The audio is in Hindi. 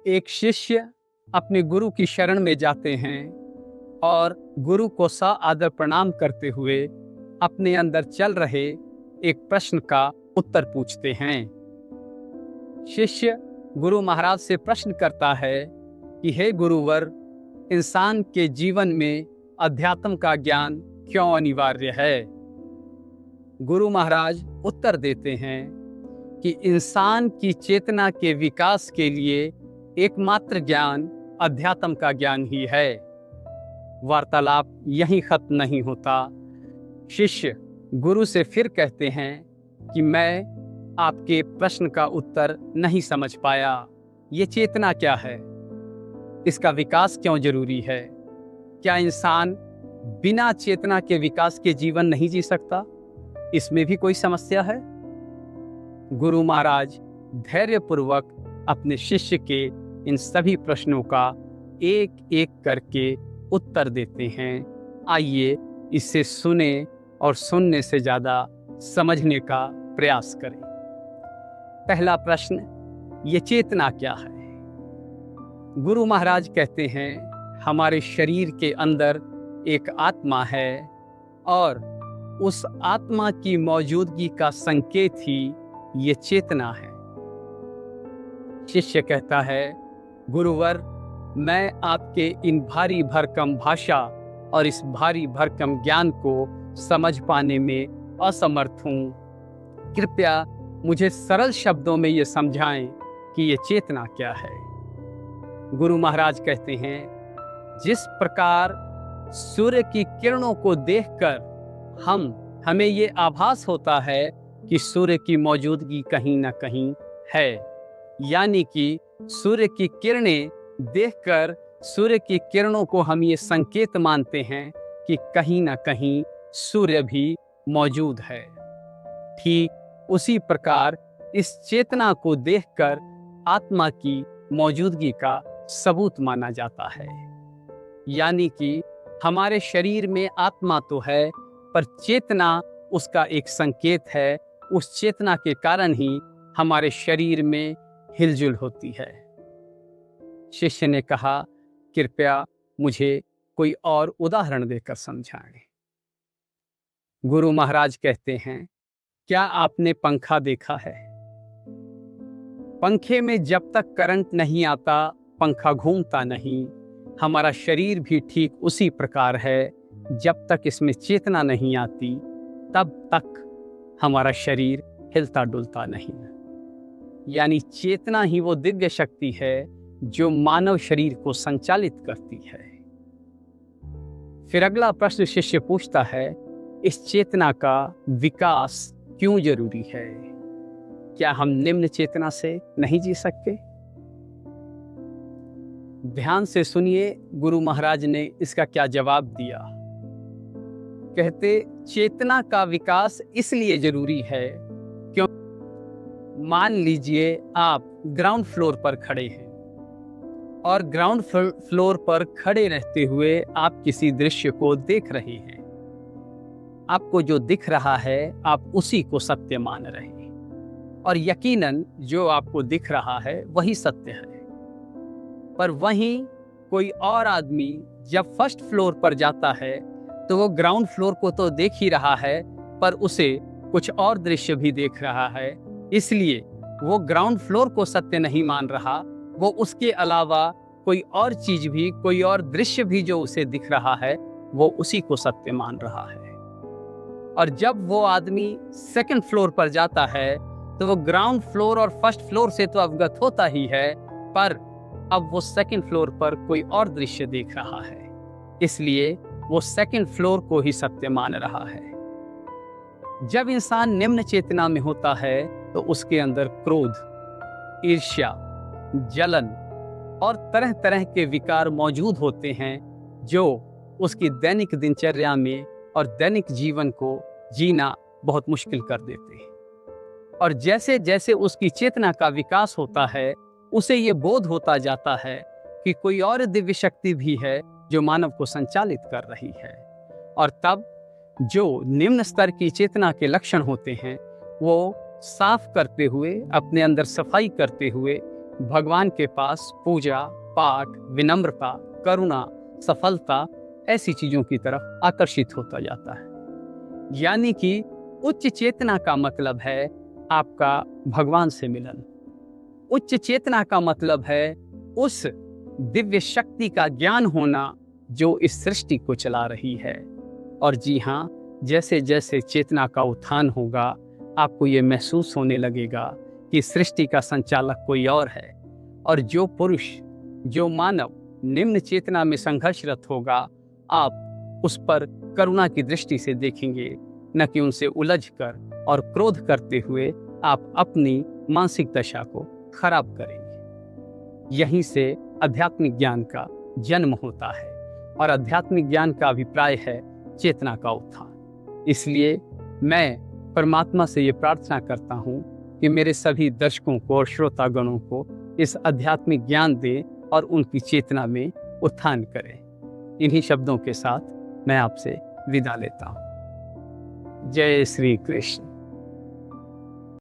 एक शिष्य अपने गुरु की शरण में जाते हैं और गुरु को आदर प्रणाम करते हुए अपने अंदर चल रहे एक प्रश्न का उत्तर पूछते हैं। शिष्य गुरु महाराज से प्रश्न करता है कि हे गुरुवर, इंसान के जीवन में अध्यात्म का ज्ञान क्यों अनिवार्य है? गुरु महाराज उत्तर देते हैं कि इंसान की चेतना के विकास के लिए एकमात्र ज्ञान अध्यात्म का ज्ञान ही है। वार्तालाप यहीं खत्म नहीं होता। शिष्य गुरु से फिर कहते हैं कि मैं आपके प्रश्न का उत्तर नहीं समझ पाया। ये चेतना क्या है? इसका विकास क्यों जरूरी है? क्या इंसान बिना चेतना के विकास के जीवन नहीं जी सकता? इसमें भी कोई समस्या है? गुरु महाराज धैर्यपूर्वक अपने शिष्य के इन सभी प्रश्नों का एक एक करके उत्तर देते हैं। आइए इसे सुने और सुनने से ज्यादा समझने का प्रयास करें। पहला प्रश्न, ये चेतना क्या है? गुरु महाराज कहते हैं, हमारे शरीर के अंदर एक आत्मा है और उस आत्मा की मौजूदगी का संकेत ही ये चेतना है। शिष्य कहता है, गुरुवर, मैं आपके इन भारी भरकम भाषा और इस भारी भरकम ज्ञान को समझ पाने में असमर्थ हूँ। कृपया मुझे सरल शब्दों में ये समझाएं कि ये चेतना क्या है। गुरु महाराज कहते हैं, जिस प्रकार सूर्य की किरणों को देखकर हमें ये आभास होता है कि सूर्य की मौजूदगी कहीं ना कहीं है, यानी कि सूर्य की किरणें देखकर सूर्य की किरणों को हम ये संकेत मानते हैं कि कहीं ना कहीं सूर्य भी मौजूद है। ठीक उसी प्रकार इस चेतना को देखकर आत्मा की मौजूदगी का सबूत माना जाता है। यानी कि हमारे शरीर में आत्मा तो है, पर चेतना उसका एक संकेत है। उस चेतना के कारण ही हमारे शरीर में हिलजुल होती है। शिष्य ने कहा, कृपया मुझे कोई और उदाहरण देकर समझाएं। गुरु महाराज कहते हैं, क्या आपने पंखा देखा है? पंखे में जब तक करंट नहीं आता, पंखा घूमता नहीं। हमारा शरीर भी ठीक उसी प्रकार है। जब तक इसमें चेतना नहीं आती, तब तक हमारा शरीर हिलता डुलता नहीं। यानी चेतना ही वो दिव्य शक्ति है जो मानव शरीर को संचालित करती है। फिर अगला प्रश्न शिष्य पूछता है, इस चेतना का विकास क्यों जरूरी है? क्या हम निम्न चेतना से नहीं जी सकते? ध्यान से सुनिए, गुरु महाराज ने इसका क्या जवाब दिया। कहते, चेतना का विकास इसलिए जरूरी है क्यों मान लीजिए आप ग्राउंड फ्लोर पर खड़े हैं और ग्राउंड फ्लोर पर खड़े रहते हुए आप किसी दृश्य को देख रहे हैं। आपको जो दिख रहा है आप उसी को सत्य मान रहे हैं और यकीनन जो आपको दिख रहा है वही सत्य है। पर वहीं कोई और आदमी जब फर्स्ट फ्लोर पर जाता है तो वो ग्राउंड फ्लोर को तो देख ही रहा है, पर उसे कुछ और दृश्य भी देख रहा है। इसलिए वो ग्राउंड फ्लोर को सत्य नहीं मान रहा, वो उसके अलावा कोई और चीज भी, कोई और दृश्य भी जो उसे दिख रहा है, वो उसी को सत्य मान रहा है। और जब वो आदमी सेकंड फ्लोर पर जाता है तो वो ग्राउंड फ्लोर और फर्स्ट फ्लोर से तो अवगत होता ही है, पर अब वो सेकंड फ्लोर पर कोई और दृश्य देख रहा है। इसलिए वो सेकंड फ्लोर को ही सत्य मान रहा है। जब इंसान निम्न चेतना में होता है तो उसके अंदर क्रोध, ईर्ष्या, जलन और तरह तरह के विकार मौजूद होते हैं जो उसकी दैनिक दिनचर्या में और दैनिक जीवन को जीना बहुत मुश्किल कर देते हैं। और जैसे जैसे उसकी चेतना का विकास होता है, उसे ये बोध होता जाता है कि कोई और दिव्य शक्ति भी है जो मानव को संचालित कर रही है। और तब जो निम्न स्तर की चेतना के लक्षण होते हैं वो साफ करते हुए, अपने अंदर सफाई करते हुए भगवान के पास पूजा पाठ, विनम्रता, करुणा, सफलता ऐसी चीजों की तरफ आकर्षित होता जाता है। यानी कि उच्च चेतना का मतलब है आपका भगवान से मिलन। उच्च चेतना का मतलब है उस दिव्य शक्ति का ज्ञान होना जो इस सृष्टि को चला रही है। और जी हाँ, जैसे जैसे चेतना का उत्थान होगा, आपको ये महसूस होने लगेगा कि सृष्टि का संचालक कोई और है। और जो पुरुष, जो मानव निम्न चेतना में संघर्षरत होगा, आप उस पर करुणा की दृष्टि से देखेंगे, न कि उनसे उलझकर और क्रोध करते हुए आप अपनी मानसिक दशा को खराब करेंगे। यहीं से आध्यात्मिक ज्ञान का जन्म होता है और आध्यात्मिक ज्ञान का अभिप्राय है चेतना का उत्थान। इसलिए मैं परमात्मा से ये प्रार्थना करता हूँ कि मेरे सभी दर्शकों को और श्रोतागणों को इस आध्यात्मिक ज्ञान दे और उनकी चेतना में उत्थान करे। इन्हीं शब्दों के साथ मैं आपसे विदा लेता हूँ। जय श्री कृष्ण।